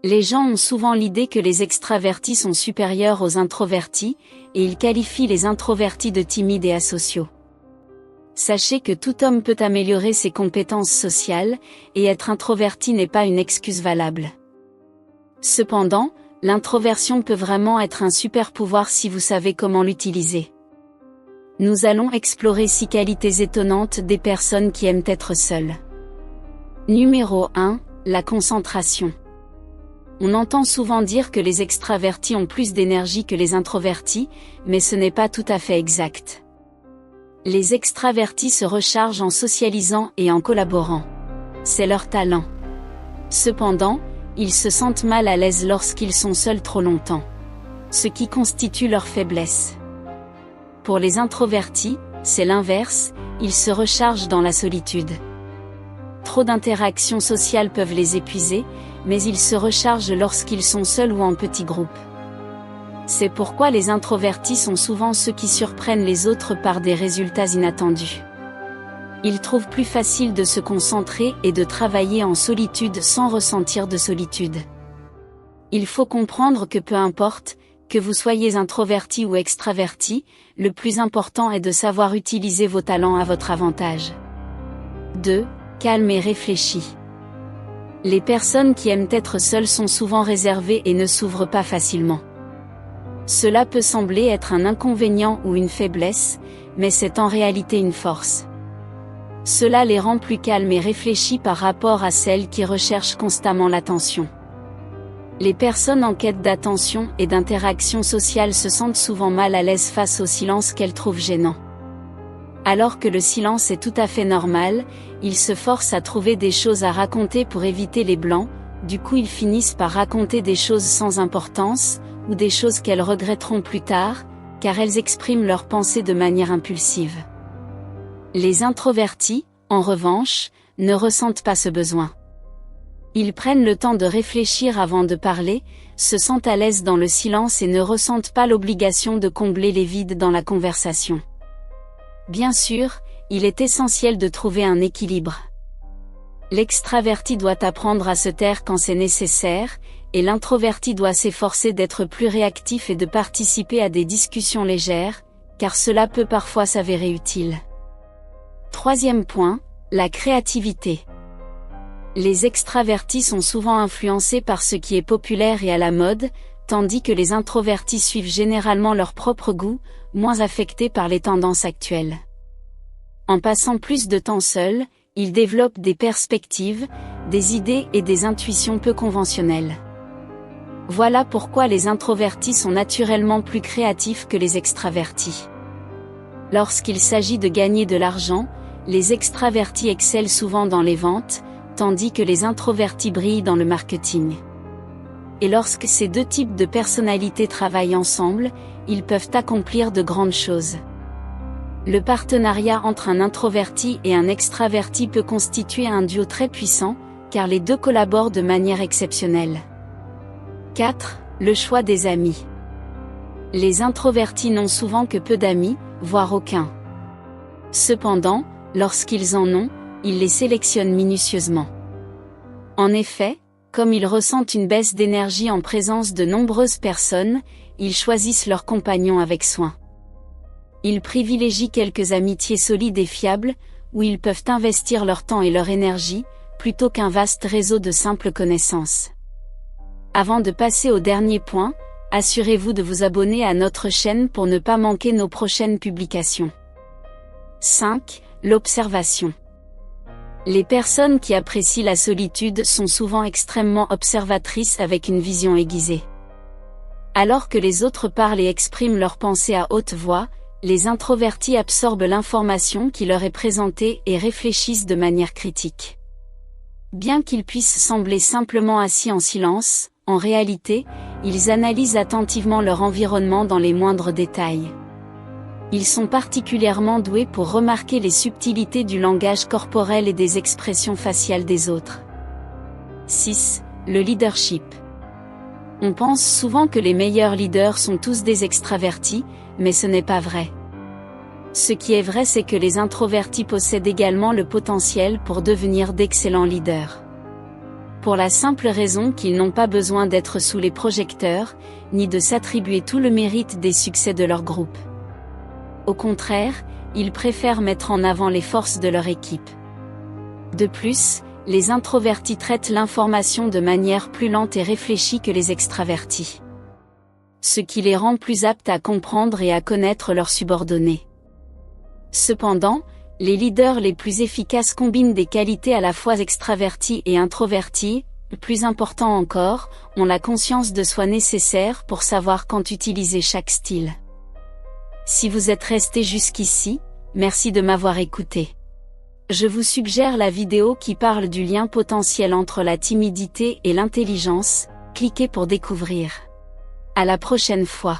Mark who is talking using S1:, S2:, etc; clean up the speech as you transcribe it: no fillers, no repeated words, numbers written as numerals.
S1: Les gens ont souvent l'idée que les extravertis sont supérieurs aux introvertis, et ils qualifient les introvertis de timides et asociaux. Sachez que tout homme peut améliorer ses compétences sociales, et être introverti n'est pas une excuse valable. Cependant, l'introversion peut vraiment être un super pouvoir si vous savez comment l'utiliser. Nous allons explorer 6 qualités étonnantes des personnes qui aiment être seules. Numéro 1, la concentration. On entend souvent dire que les extravertis ont plus d'énergie que les introvertis, mais ce n'est pas tout à fait exact. Les extravertis se rechargent en socialisant et en collaborant. C'est leur talent. Cependant, ils se sentent mal à l'aise lorsqu'ils sont seuls trop longtemps. Ce qui constitue leur faiblesse. Pour les introvertis, c'est l'inverse, ils se rechargent dans la solitude. Trop d'interactions sociales peuvent les épuiser, mais ils se rechargent lorsqu'ils sont seuls ou en petits groupes. C'est pourquoi les introvertis sont souvent ceux qui surprennent les autres par des résultats inattendus. Ils trouvent plus facile de se concentrer et de travailler en solitude sans ressentir de solitude. Il faut comprendre que peu importe, que vous soyez introverti ou extraverti, le plus important est de savoir utiliser vos talents à votre avantage. 2. Calme et réfléchi. Les personnes qui aiment être seules sont souvent réservées et ne s'ouvrent pas facilement. Cela peut sembler être un inconvénient ou une faiblesse, mais c'est en réalité une force. Cela les rend plus calmes et réfléchis par rapport à celles qui recherchent constamment l'attention. Les personnes en quête d'attention et d'interaction sociale se sentent souvent mal à l'aise face au silence qu'elles trouvent gênant. Alors que le silence est tout à fait normal, ils se forcent à trouver des choses à raconter pour éviter les blancs, du coup ils finissent par raconter des choses sans importance, ou des choses qu'elles regretteront plus tard, car elles expriment leurs pensées de manière impulsive. Les introvertis, en revanche, ne ressentent pas ce besoin. Ils prennent le temps de réfléchir avant de parler, se sentent à l'aise dans le silence et ne ressentent pas l'obligation de combler les vides dans la conversation. Bien sûr, il est essentiel de trouver un équilibre. L'extraverti doit apprendre à se taire quand c'est nécessaire, et l'introverti doit s'efforcer d'être plus réactif et de participer à des discussions légères, car cela peut parfois s'avérer utile. 3e point, la créativité. Les extravertis sont souvent influencés par ce qui est populaire et à la mode, tandis que les introvertis suivent généralement leur propre goût, moins affectés par les tendances actuelles. En passant plus de temps seuls, ils développent des perspectives, des idées et des intuitions peu conventionnelles. Voilà pourquoi les introvertis sont naturellement plus créatifs que les extravertis. Lorsqu'il s'agit de gagner de l'argent, les extravertis excellent souvent dans les ventes, tandis que les introvertis brillent dans le marketing. Et lorsque ces deux types de personnalités travaillent ensemble, ils peuvent accomplir de grandes choses. Le partenariat entre un introverti et un extraverti peut constituer un duo très puissant, car les deux collaborent de manière exceptionnelle. 4. Le choix des amis. Les introvertis n'ont souvent que peu d'amis, voire aucun. Cependant, lorsqu'ils en ont, ils les sélectionnent minutieusement. En effet, comme ils ressentent une baisse d'énergie en présence de nombreuses personnes, ils choisissent leurs compagnons avec soin. Ils privilégient quelques amitiés solides et fiables, où ils peuvent investir leur temps et leur énergie, plutôt qu'un vaste réseau de simples connaissances. Avant de passer au dernier point, assurez-vous de vous abonner à notre chaîne pour ne pas manquer nos prochaines publications. 5. L'observation. Les personnes qui apprécient la solitude sont souvent extrêmement observatrices avec une vision aiguisée. Alors que les autres parlent et expriment leurs pensées à haute voix, les introvertis absorbent l'information qui leur est présentée et réfléchissent de manière critique. Bien qu'ils puissent sembler simplement assis en silence, en réalité, ils analysent attentivement leur environnement dans les moindres détails. Ils sont particulièrement doués pour remarquer les subtilités du langage corporel et des expressions faciales des autres. 6. Le leadership. On pense souvent que les meilleurs leaders sont tous des extravertis, mais ce n'est pas vrai. Ce qui est vrai, c'est que les introvertis possèdent également le potentiel pour devenir d'excellents leaders. pour la simple raison qu'ils n'ont pas besoin d'être sous les projecteurs, ni de s'attribuer tout le mérite des succès de leur groupe. Au contraire, ils préfèrent mettre en avant les forces de leur équipe. De plus, les introvertis traitent l'information de manière plus lente et réfléchie que les extravertis. Ce qui les rend plus aptes à comprendre et à connaître leurs subordonnés. Cependant, les leaders les plus efficaces combinent des qualités à la fois extraverties et introverties, plus important encore, ont la conscience de soi nécessaire pour savoir quand utiliser chaque style. Si vous êtes resté jusqu'ici, merci de m'avoir écouté. Je vous suggère la vidéo qui parle du lien potentiel entre la timidité et l'intelligence, cliquez pour découvrir. À la prochaine fois.